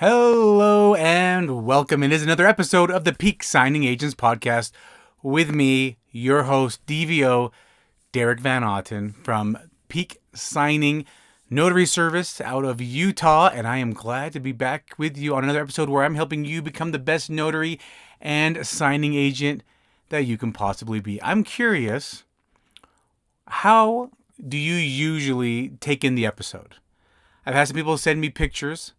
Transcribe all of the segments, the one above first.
Hello and welcome. It is another episode of the Peak Signing Agents podcast with me, your host, DVO, Derek Van Otten from Peak Signing Notary Service out of Utah. And I am glad to be back with you on another episode where I'm helping you become the best notary and signing agent that you can possibly be. I'm curious, how do you usually take in the episode? I've had some people send me pictures,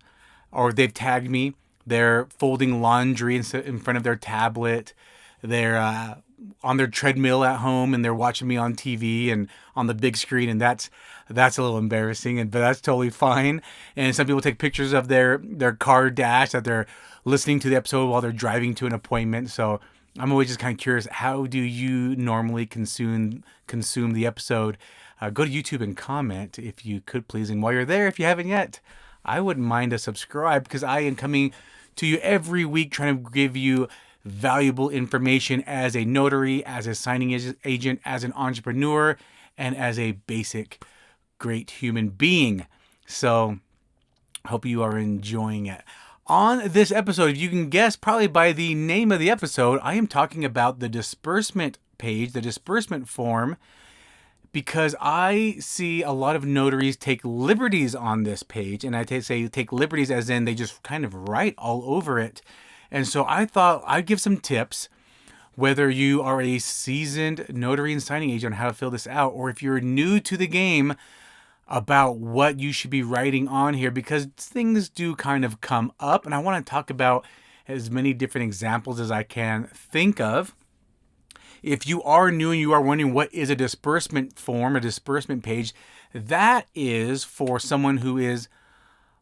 or they've tagged me. They're folding laundry in front of their tablet. They're on their treadmill at home, and they're watching me on TV and on the big screen, and that's a little embarrassing, but that's totally fine. And some people take pictures of their car dash that they're listening to the episode while they're driving to an appointment. So I'm always just kind of curious, how do you normally consume the episode? Go to YouTube and comment if you could, please. And while you're there, if you haven't yet, I wouldn't mind a subscribe, because I am coming to you every week trying to give you valuable information as a notary, as a signing agent, as an entrepreneur, and as a basic great human being. So I hope you are enjoying it. On this episode, if you can guess probably by the name of the episode, I am talking about the disbursement page, the disbursement form, because I see a lot of notaries take liberties on this page. And I say take liberties as in they just kind of write all over it. And so I thought I'd give some tips, whether you are a seasoned notary and signing agent, on how to fill this out, or if you're new to the game, about what you should be writing on here, because things do kind of come up. And I want to talk about as many different examples as I can think of. If you are new and you are wondering what is a disbursement form, a disbursement page, that is for someone who is,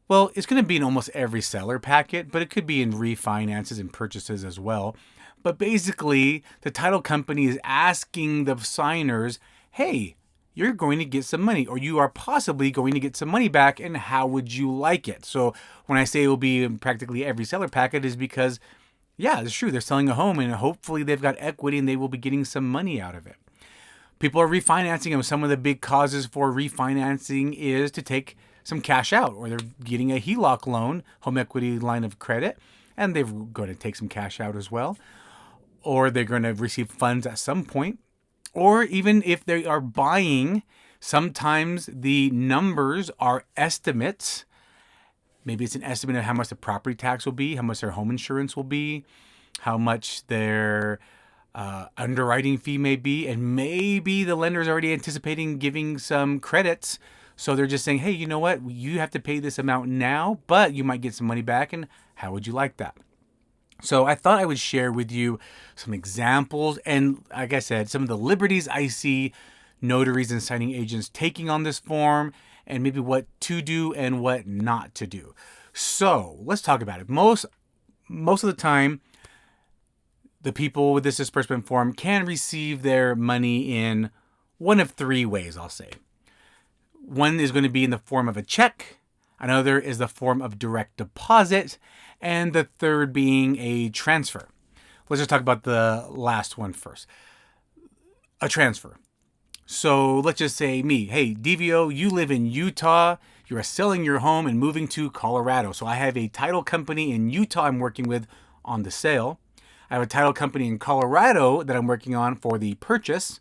well, it's going to be in almost every seller packet, but it could be in refinances and purchases as well. But basically, the title company is asking the signers, hey, you're going to get some money, or you are possibly going to get some money back, and how would you like it? So when I say it will be in practically every seller packet, is because, yeah, it's true. They're selling a home, and hopefully they've got equity and they will be getting some money out of it. People are refinancing, and some of the big causes for refinancing is to take some cash out, or they're getting a HELOC loan, home equity line of credit, and they're going to take some cash out as well, or they're going to receive funds at some point. Or even if they are buying, sometimes the numbers are estimates. Maybe it's an estimate of how much the property tax will be, how much their home insurance will be, how much their underwriting fee may be. And maybe the lender is already anticipating giving some credits. So they're just saying, hey, you know what? You have to pay this amount now, but you might get some money back. And how would you like that? So I thought I would share with you some examples. And like I said, some of the liberties I see notaries and signing agents taking on this form, and maybe what to do and what not to do. So let's talk about it. Most of the time, the people with this disbursement form can receive their money in one of three ways, I'll say. One is going to be in the form of a check. Another is the form of direct deposit. And the third being a transfer. Let's just talk about the last one first. A transfer. So let's just say me, hey, DVO, you live in Utah. You're selling your home and moving to Colorado. So I have a title company in Utah I'm working with on the sale. I have a title company in Colorado that I'm working on for the purchase.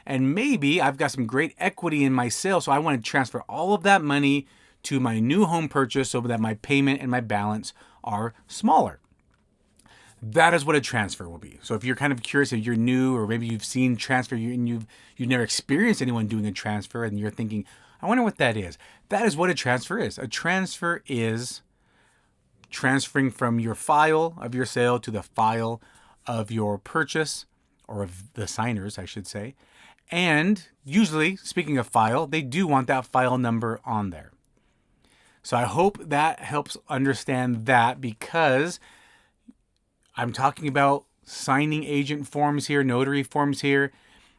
And maybe I've got some great equity in my sale, so I want to transfer all of that money to my new home purchase so that my payment and my balance are smaller. That is what a transfer will be. So if you're kind of curious, if you're new, or maybe you've seen transfer and you've never experienced anyone doing a transfer, and you're thinking, I wonder what that is. That is what a transfer is. A transfer is transferring from your file of your sale to the file of your purchase, or of the signers, I should say. And usually, speaking of file, they do want that file number on there. So I hope that helps understand that, because I'm talking about signing agent forms here, notary forms here.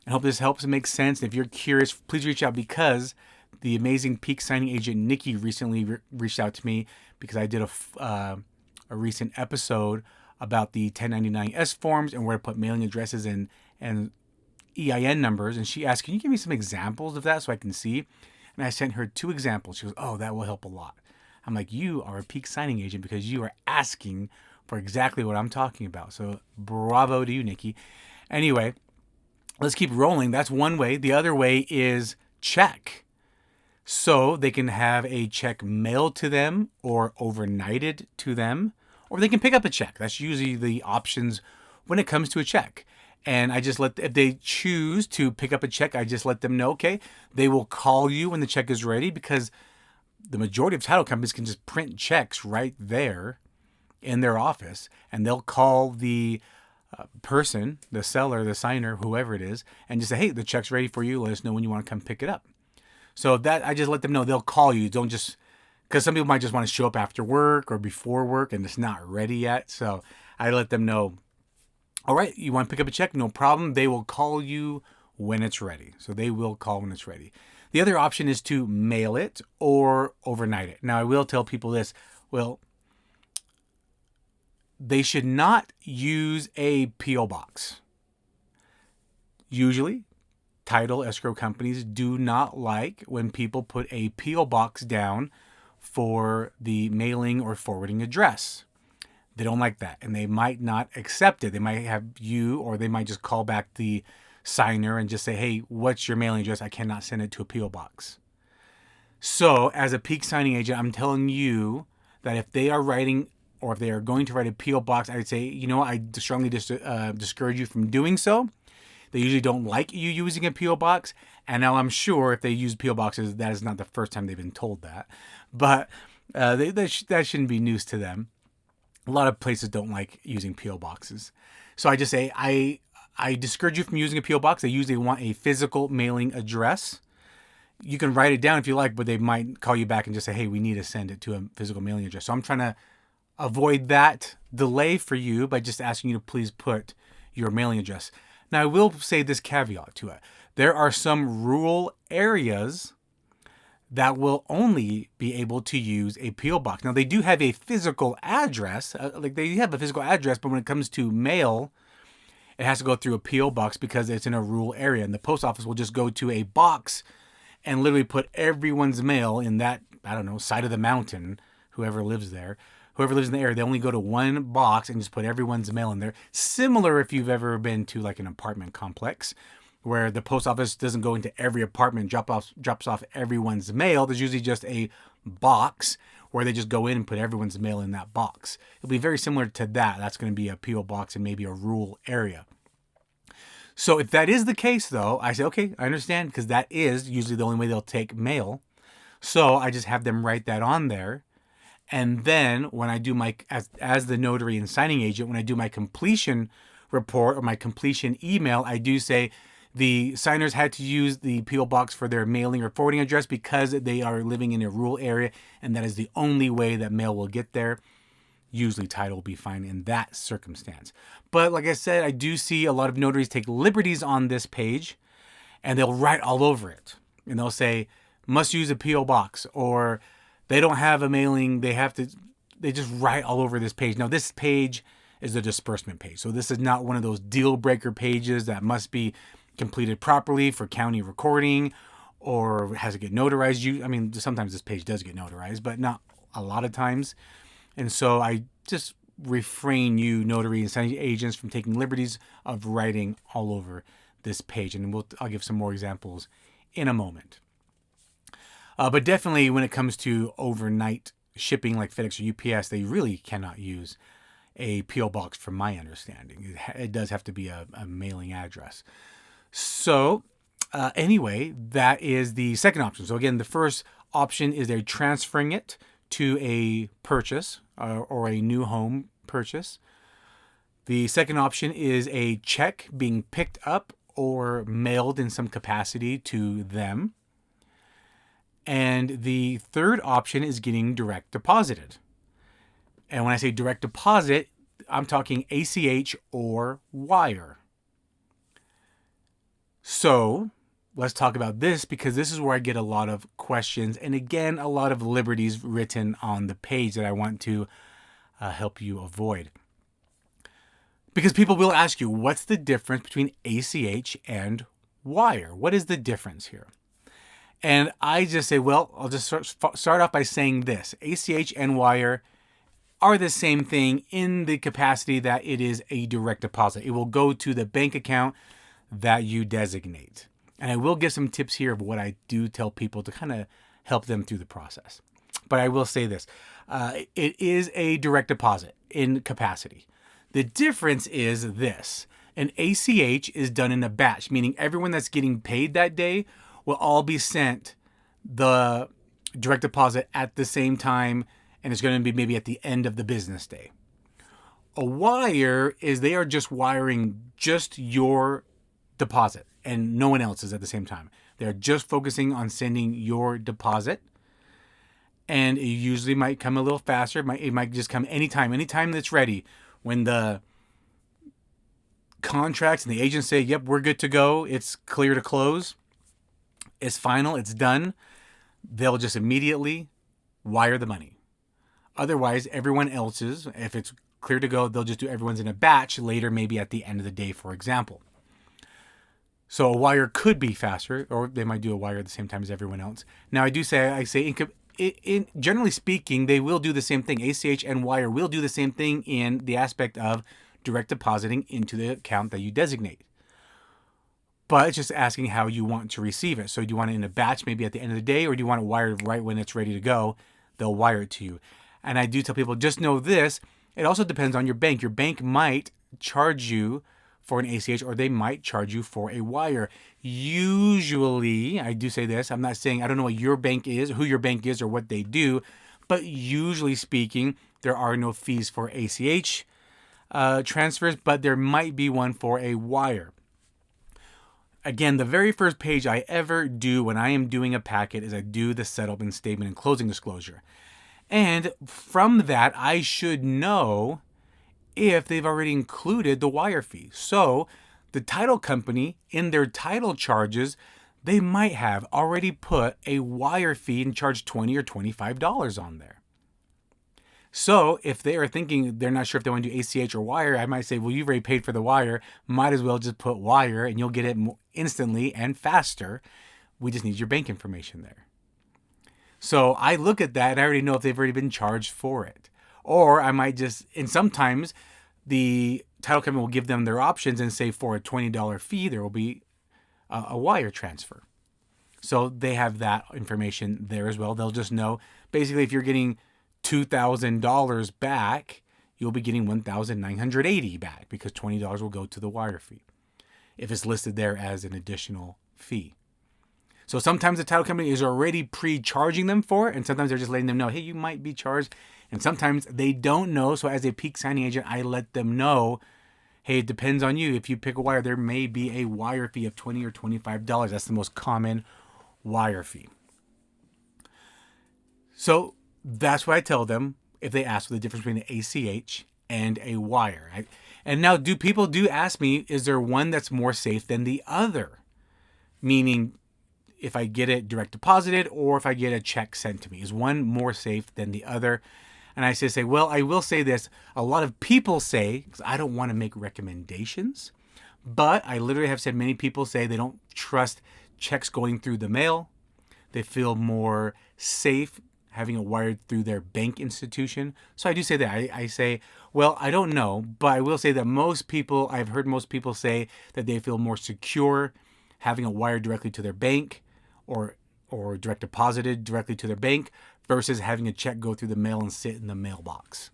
I hope this helps and makes sense. And if you're curious, please reach out, because the amazing Peak signing agent Nikki recently reached out to me, because I did a recent episode about the 1099-S forms and where to put mailing addresses and EIN numbers. And she asked, can you give me some examples of that so I can see? And I sent her 2 examples. She goes, oh, that will help a lot. I'm like, you are a peak signing agent because you are asking for exactly what I'm talking about. So bravo to you, Nikki. Anyway, let's keep rolling. That's one way. The other way is check. So they can have a check mailed to them or overnighted to them, or they can pick up a check. That's usually the options when it comes to a check. And I just if they choose to pick up a check, I just let them know, okay, they will call you when the check is ready, because the majority of title companies can just print checks right there in their office, and they'll call the person, the seller, the signer, whoever it is, and just say, hey, the check's ready for you. Let us know when you want to come pick it up. So that I just let them know. They'll call you. Don't just, because some people might just want to show up after work or before work and it's not ready yet. So I let them know, all right, you want to pick up a check? No problem. They will call you when it's ready. So they will call when it's ready. The other option is to mail it or overnight it. Now I will tell people this. Well, they should not use a P.O. box. Usually, title escrow companies do not like when people put a P.O. box down for the mailing or forwarding address. They don't like that, and they might not accept it. They might have you, or they might just call back the signer and just say, hey, what's your mailing address? I cannot send it to a P.O. box. So as a peak signing agent, I'm telling you that if they are writing, or if they are going to write a P.O. box, I'd say, I strongly discourage you from doing so. They usually don't like you using a P.O. box. And now I'm sure if they use P.O. boxes, that is not the first time they've been told that. But that shouldn't be news to them. A lot of places don't like using P.O. boxes. So I just say, I discourage you from using a P.O. box. They usually want a physical mailing address. You can write it down if you like, but they might call you back and just say, hey, we need to send it to a physical mailing address. So I'm trying to avoid that delay for you by just asking you to please put your mailing address. Now, I will say this caveat to it. There are some rural areas that will only be able to use a P.O. box. Now, they do have a physical address. But when it comes to mail, it has to go through a P.O. box because it's in a rural area. And the post office will just go to a box and literally put everyone's mail in that, side of the mountain, whoever lives there. Whoever lives in the area, they only go to one box and just put everyone's mail in there. Similar if you've ever been to like an apartment complex where the post office doesn't go into every apartment, drops off everyone's mail. There's usually just a box where they just go in and put everyone's mail in that box. It'll be very similar to that. That's going to be a P.O. box in maybe a rural area. So if that is the case, though, I say, okay, I understand, because that is usually the only way they'll take mail. So I just have them write that on there. And then when I do my, as the notary and signing agent, when I do my completion report or my completion email, I do say the signers had to use the P.O. box for their mailing or forwarding address because they are living in a rural area, and that is the only way that mail will get there. Usually title will be fine in that circumstance. But like I said, I do see a lot of notaries take liberties on this page, and they'll write all over it. And they'll say, must use a P.O. box, or they don't have a mailing, they just write all over this page. Now, this page is the disbursement page. So this is not one of those deal breaker pages that must be completed properly for county recording or has to get notarized. Sometimes this page does get notarized, but not a lot of times. And so I just refrain you notary and signing agents from taking liberties of writing all over this page. And I'll give some more examples in a moment. But definitely when it comes to overnight shipping like FedEx or UPS, they really cannot use a P.O. box from my understanding. It does have to be a mailing address. So anyway, that is the second option. So again, the first option is they're transferring it to a purchase or a new home purchase. The second option is a check being picked up or mailed in some capacity to them. And the third option is getting direct deposited. And when I say direct deposit, I'm talking ACH or wire. So let's talk about this, because this is where I get a lot of questions. And again, a lot of liberties written on the page that I want to help you avoid. Because people will ask you, what's the difference between ACH and wire? What is the difference here? And I just say, well, I'll just start off by saying this. ACH and wire are the same thing in the capacity that it is a direct deposit. It will go to the bank account that you designate. And I will give some tips here of what I do tell people to kind of help them through the process. But I will say this. It is a direct deposit in capacity. The difference is this. An ACH is done in a batch, meaning everyone that's getting paid that day will all be sent the direct deposit at the same time, and it's going to be maybe at the end of the business day. A wire is they are just wiring just your deposit and no one else's at the same time. They're just focusing on sending your deposit, and it usually might come a little faster. It might just come anytime that's ready. When the contracts and the agents say, yep, we're good to go, it's clear to close, it's final, it's done, they'll just immediately wire the money. Otherwise, everyone else's, if it's clear to go, they'll just do everyone's in a batch later, maybe at the end of the day, for example. So a wire could be faster, or they might do a wire at the same time as everyone else. Now, I say in generally speaking, they will do the same thing. ACH and wire will do the same thing in the aspect of direct depositing into the account that you designate. But it's just asking how you want to receive it. So do you want it in a batch maybe at the end of the day, or do you want it wired right when it's ready to go? They'll wire it to you. And I do tell people, just know this, it also depends on your bank. Your bank might charge you for an ACH, or they might charge you for a wire. Usually, I do say this, I'm not saying, I don't know what your bank is, who your bank is, or what they do, but usually speaking, there are no fees for ACH transfers, but there might be one for a wire. Again, the very first page I ever do when I am doing a packet is I do the settlement statement and closing disclosure. And from that, I should know if they've already included the wire fee. So the title company, in their title charges, they might have already put a wire fee and charged $20 or $25 on there. So if they are thinking they're not sure if they want to do ACH or wire, I might say, well, you've already paid for the wire. Might as well just put wire and you'll get it instantly and faster. We just need your bank information there. So I look at that and I already know if they've already been charged for it. Or I might just, and sometimes the title company will give them their options and say for a $20 fee, there will be a wire transfer. So they have that information there as well. They'll just know, basically, if you're getting $2,000 back, you'll be getting $1,980 back because $20 will go to the wire fee if it's listed there as an additional fee. So sometimes the title company is already pre-charging them for it, and sometimes they're just letting them know, hey, you might be charged. And sometimes they don't know. So as a peak signing agent, I let them know, hey, it depends on you. If you pick a wire, there may be a wire fee of $20 or $25. That's the most common wire fee. So that's what I tell them if they ask for the difference between an ACH and a wire. And now people do ask me, is there one that's more safe than the other? Meaning, if I get it direct deposited or if I get a check sent to me, is one more safe than the other? And I say, well, I will say this. A lot of people say, because I don't want to make recommendations, but I literally have said many people say they don't trust checks going through the mail. They feel more safe having it wired through their bank institution. So I do say that. I say, well, I don't know, but I will say that I've heard most people say that they feel more secure having it wired directly to their bank or direct deposited directly to their bank versus having a check go through the mail and sit in the mailbox.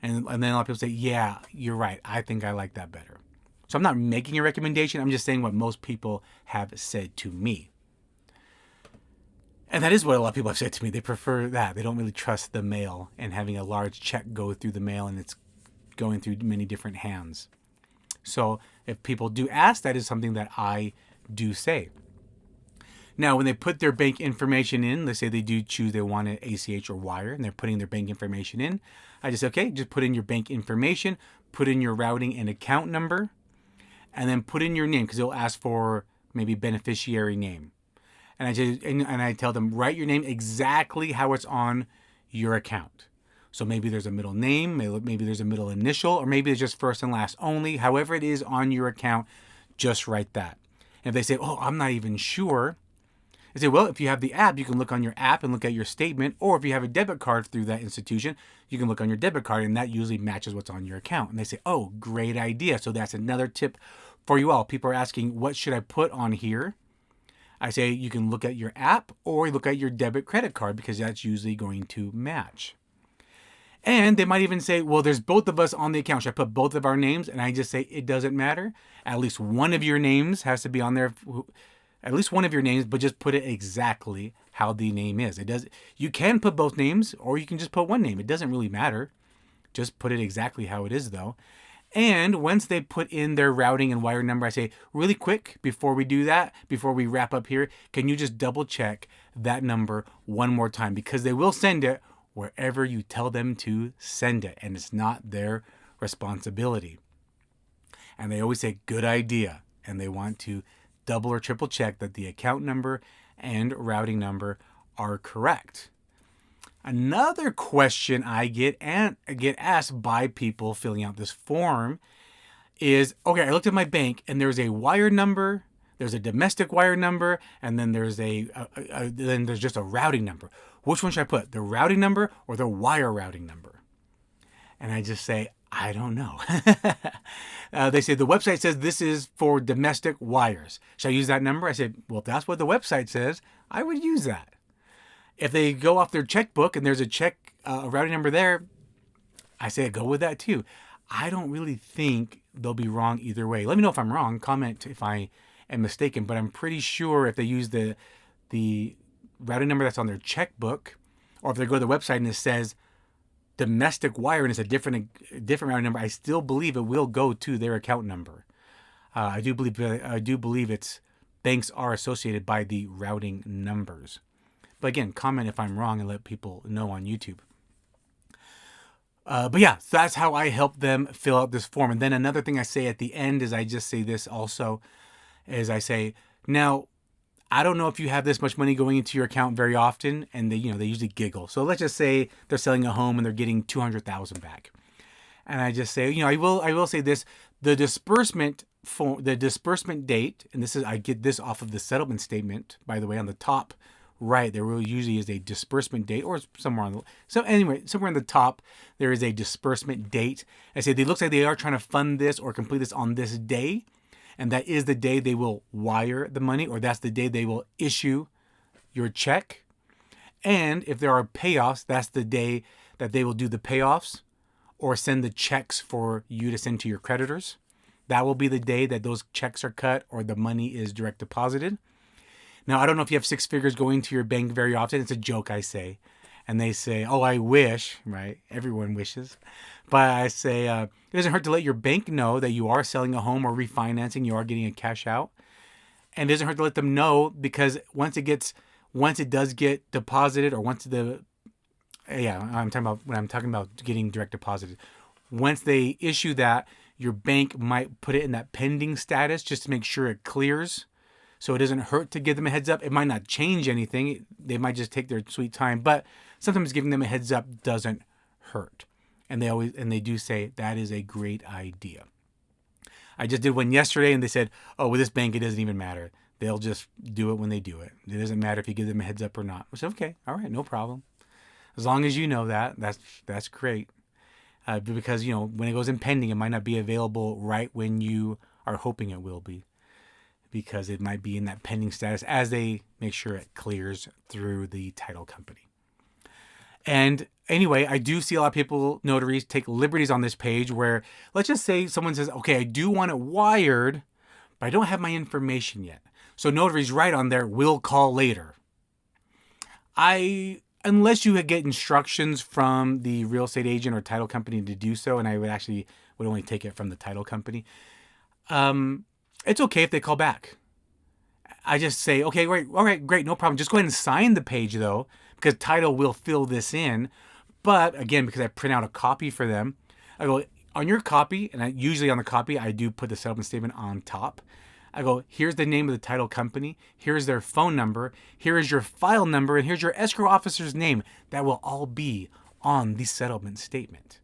And then a lot of people say, yeah, you're right. I think I like that better. So I'm not making a recommendation. I'm just saying what most people have said to me. And that is what a lot of people have said to me. They prefer that. They don't really trust the mail and having a large check go through the mail and it's going through many different hands. So if people do ask, that is something that I do say. Now, when they put their bank information in, let's say they do choose they want an ACH or wire, and they're putting their bank information in, I just say, okay, just put in your bank information, put in your routing and account number, and then put in your name, because it'll ask for maybe beneficiary name. And I tell them, write your name exactly how it's on your account. So maybe there's a middle name, maybe there's a middle initial, or maybe it's just first and last only. However it is on your account, just write that. And if they say, oh, I'm not even sure, I say, well, if you have the app, you can look on your app and look at your statement. Or if you have a debit card through that institution, you can look on your debit card, and that usually matches what's on your account. And they say, oh, great idea. So that's another tip for you all. People are asking, what should I put on here? I say you can look at your app or look at your debit credit card, because that's usually going to match. And they might even say, well, there's both of us on the account. Should I put both of our names? And I just say, it doesn't matter. At least one of your names has to be on there. At least one of your names, but just put it exactly how the name is. You can put both names, or you can just put one name. It doesn't really matter. Just put it exactly how it is, though. And once they put in their routing and wire number, I say, really quick, before we do that, before we wrap up here, can you just double check that number one more time? Because they will send it wherever you tell them to send it, and it's not their responsibility. And they always say, good idea. And they want to double or triple check that the account number and routing number are correct. Another question I get asked by people filling out this form is, okay, I looked at my bank and there's a wire number, there's a domestic wire number, and then there's then there's just a routing number. Which one should I put, the routing number or the wire routing number? And I just say, I don't know. They say the website says this is for domestic wires. Should I use that number? I said, well, if that's what the website says, I would use that. If they go off their checkbook and there's a routing number there, I say go with that too. I don't really think they'll be wrong either way. Let me know if I'm wrong. Comment if I am mistaken. But I'm pretty sure if they use the routing number that's on their checkbook, or if they go to the website and it says domestic wire and it's a different routing number, I still believe it will go to their account number. I do believe it's banks are associated by the routing numbers. But again, comment if I'm wrong and let people know on YouTube. But yeah, so that's how I help them fill out this form. And then another thing I say at the end is I just say this also, is I say, now, I don't know if you have this much money going into your account very often, and they usually giggle. So let's just say they're selling a home and they're getting $200,000 back. And I just say, I will say this, the disbursement date, and I get this off of the settlement statement, by the way, on the top right, there usually is a disbursement date, or somewhere somewhere in the top, there is a disbursement date. I say, it looks like they are trying to fund this or complete this on this day, and that is the day they will wire the money, or that's the day they will issue your check. And if there are payoffs, that's the day that they will do the payoffs or send the checks for you to send to your creditors. That will be the day that those checks are cut or the money is direct deposited. Now, I don't know if you have six figures going to your bank very often. It's a joke, I say. And they say, oh, I wish, right? Everyone wishes. But I say, it doesn't hurt to let your bank know that you are selling a home or refinancing, you are getting a cash out. And it doesn't hurt to let them know, because once it does get deposited, or I'm talking about getting direct deposited. Once they issue that, your bank might put it in that pending status just to make sure it clears. So it doesn't hurt to give them a heads up. It might not change anything. They might just take their sweet time. But sometimes giving them a heads up doesn't hurt. And they do say that is a great idea. I just did one yesterday, and they said, oh, with this bank, it doesn't even matter. They'll just do it when they do it. It doesn't matter if you give them a heads up or not. I said, okay, all right, no problem. As long as you know that, that's great. Because, when it goes in pending, it might not be available right when you are hoping it will be, because it might be in that pending status as they make sure it clears through the title company. And anyway, I do see a lot of people, notaries, take liberties on this page where, let's just say someone says, okay, I do want it wired, but I don't have my information yet. So notaries write on there, will call later. Unless you get instructions from the real estate agent or title company to do so, and I would only take it from the title company, it's okay if they call back. I just say, okay, great, all right, great, no problem. Just go ahead and sign the page, though, because title will fill this in. But again, because I print out a copy for them, I go, on your copy, and usually on the copy, I do put the settlement statement on top. I go, here's the name of the title company, here's their phone number, here is your file number, and here's your escrow officer's name. That will all be on the settlement statement.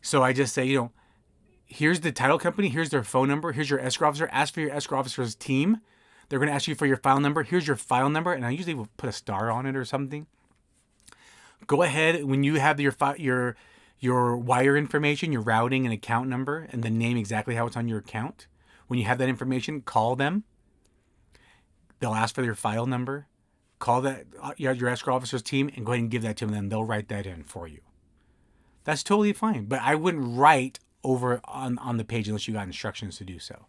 So I just say, here's the title company, here's their phone number, here's your escrow officer, ask for your escrow officer's team. They're going to ask you for your file number. Here's your file number, and I usually will put a star on it or something. Go ahead when you have your wire information, your routing and account number, and the name exactly how it's on your account. When you have that information, call them. They'll ask for your file number. Call that your escrow officer's team and go ahead and give that to them, and they'll write that in for you. That's totally fine. But I wouldn't write over on the page unless you got instructions to do so.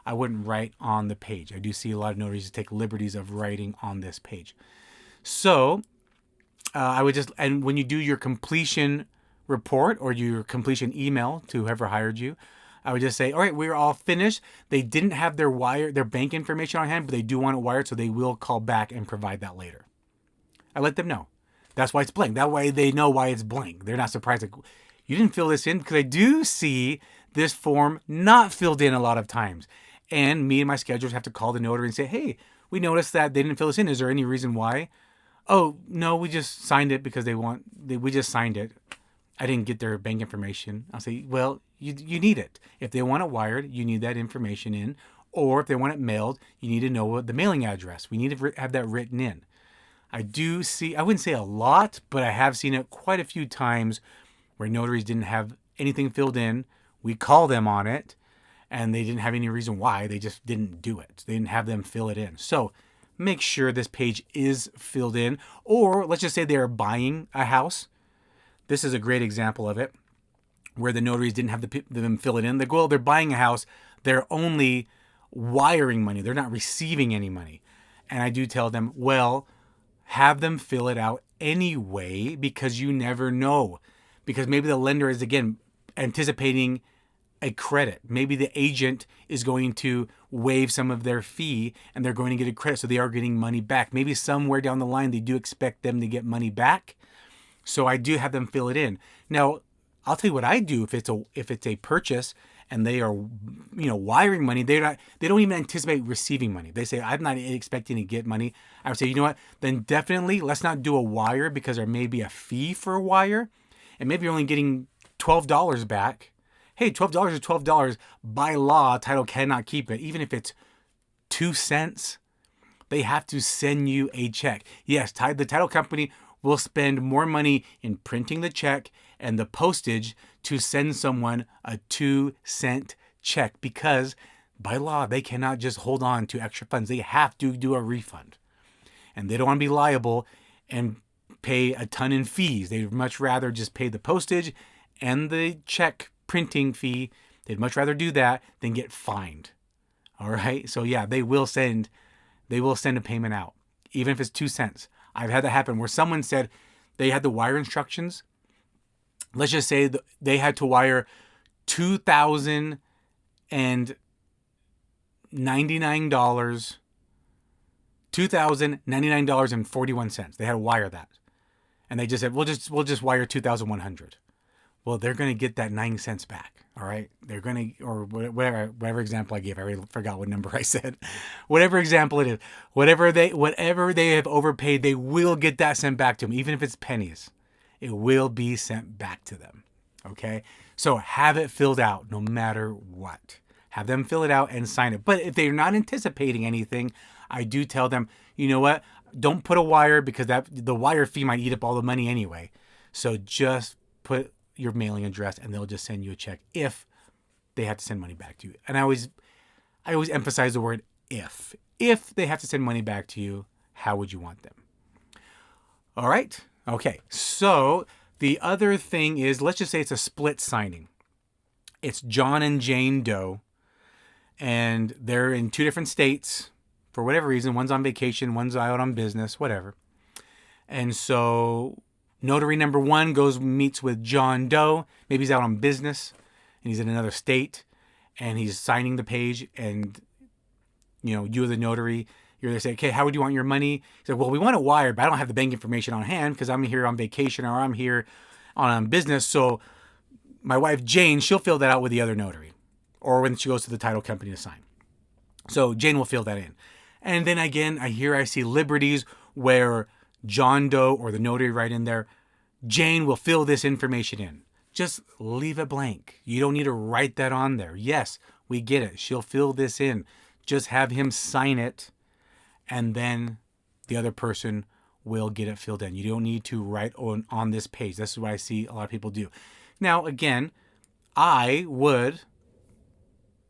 I wouldn't write on the page. I do see a lot of notaries take liberties of writing on this page. So I would just, and when you do your completion report or your completion email to whoever hired you, I would just say, all right, we're all finished. They didn't have their bank information on hand, but they do want it wired, so they will call back and provide that later. I let them know. That's why it's blank. That way they know why it's blank. They're not surprised. Like, you didn't fill this in, because I do see this form not filled in a lot of times. And me and my schedulers have to call the notary and say, hey, we noticed that they didn't fill this in. Is there any reason why? Oh, no, we just signed it because we just signed it. I didn't get their bank information. I'll say, well, you need it. If they want it wired, you need that information in. Or if they want it mailed, you need to know the mailing address. We need to have that written in. I do see, I wouldn't say a lot, but I have seen it quite a few times where notaries didn't have anything filled in. We call them on it, and they didn't have any reason why. They just didn't do it. They didn't have them fill it in. So make sure this page is filled in. Or let's just say they're buying a house. This is a great example of it, where the notaries didn't have them fill it in. They're buying a house. They're only wiring money. They're not receiving any money. And I do tell them, well, have them fill it out anyway, because you never know. Because maybe the lender is, again, anticipating a credit. Maybe the agent is going to waive some of their fee and they're going to get a credit, so they are getting money back. Maybe somewhere down the line they do expect them to get money back. So I do have them fill it in. Now, I'll tell you what I do if it's a purchase and they are, wiring money. They don't even anticipate receiving money. They say, I'm not expecting to get money. I would say, you know what? Then definitely let's not do a wire, because there may be a fee for a wire, and maybe you're only getting $12 back. Hey, $12 is $12. By law, title cannot keep it, even if it's 2 cents. They have to send you a check. Yes, the title company will spend more money in printing the check and the postage to send someone a 2-cent check, because by law, they cannot just hold on to extra funds. They have to do a refund, and they don't want to be liable and pay a ton in fees. They'd much rather just pay the postage and the check printing fee. They'd much rather do that than get fined. All right. So yeah, they will send a payment out, even if it's 2 cents. I've had that happen where someone said they had the wire instructions. Let's just say they had to wire $2,099. $2,099.41. They had to wire that. And they just said, we'll just wire $2,100. Well, they're going to get that 9 cents back. All right. They're going to, or whatever example I gave. I already forgot what number I said. Whatever example it is, whatever they have overpaid, they will get that sent back to them. Even if it's pennies, it will be sent back to them. Okay. So have it filled out no matter what. Have them fill it out and sign it. But if they're not anticipating anything, I do tell them, you know what? Don't put a wire, because the wire fee might eat up all the money anyway. So just put your mailing address and they'll just send you a check if they have to send money back to you. And I always emphasize the word if. If they have to send money back to you, how would you want them? All right. Okay. So the other thing is, let's just say it's a split signing. It's John and Jane Doe, and they're in 2 different states for whatever reason. One's on vacation, one's out on business, whatever. And so notary number 1 meets with John Doe. Maybe he's out on business and he's in another state and he's signing the page, and you the notary, you're there, say, okay, how would you want your money? He said, well, we want it wired, but I don't have the bank information on hand because I'm here on vacation or I'm here on business. So my wife Jane, she'll fill that out with the other notary, or when she goes to the title company to sign. So Jane will fill that in. And then again, I see liberties where John Doe or the notary write in there, Jane will fill this information in. Just leave it blank. You don't need to write that on there. Yes, we get it. She'll fill this in. Just have him sign it and then the other person will get it filled in. You don't need to write on this page. This is what I see a lot of people do. Now, again, I would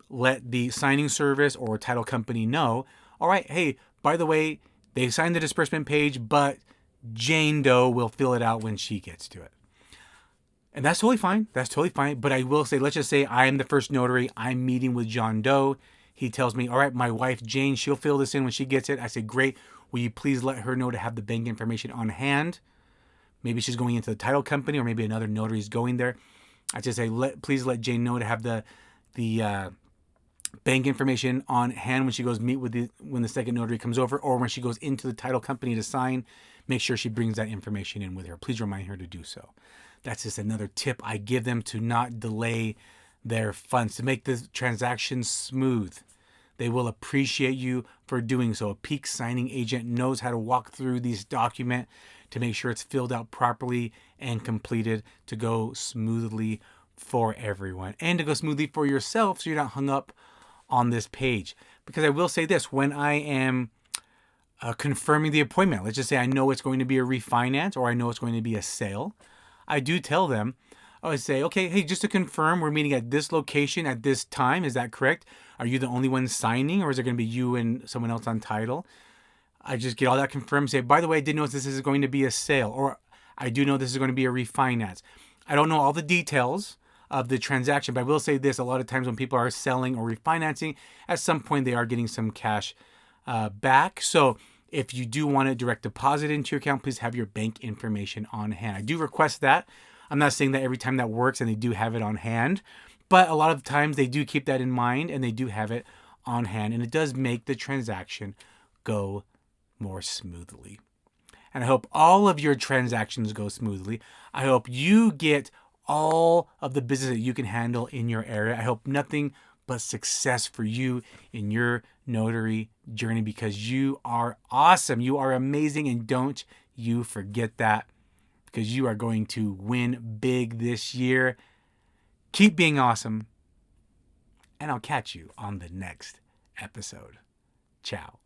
let the signing service or title company know, all right, hey, by the way, they signed the disbursement page, but Jane Doe will fill it out when she gets to it. And that's totally fine. That's totally fine. But I will say, let's just say I am the first notary. I'm meeting with John Doe. He tells me, all right, my wife, Jane, she'll fill this in when she gets it. I say, great. Will you please let her know to have the bank information on hand? Maybe she's going into the title company, or maybe another notary is going there. I just say, please let Jane know to have the bank information on hand when she goes meet with when the second notary comes over, or when she goes into the title company to sign. Make sure she brings that information in with her. Please remind her to do so. That's just another tip I give them to not delay their funds, to make the transaction smooth. They will appreciate you for doing so. A peak signing agent knows how to walk through this document to make sure it's filled out properly and completed to go smoothly for everyone, and to go smoothly for yourself so you're not hung up on this page. Because I will say this, when I am confirming the appointment, let's just say I know it's going to be a refinance, or I know it's going to be a sale, I do tell them, I would say, okay, hey, just to confirm, we're meeting at this location at this time. Is that correct? Are you the only one signing, or is it going to be you and someone else on title? I just get all that confirmed. Say, by the way, I did know this is going to be a sale, or I do know this is going to be a refinance. I don't know all the details of the transaction, but I will say this. A lot of times when people are selling or refinancing, at some point they are getting some cash back. So if you do want a direct deposit into your account, please have your bank information on hand. I do request that. I'm not saying that every time that works and they do have it on hand, but a lot of times they do keep that in mind and they do have it on hand, and it does make the transaction go more smoothly. And I hope all of your transactions go smoothly. I hope you get all of the business that you can handle in your area. I hope nothing but success for you in your notary journey, because you are awesome. You are amazing, and don't you forget that, because you are going to win big this year. Keep being awesome, and I'll catch you on the next episode. Ciao.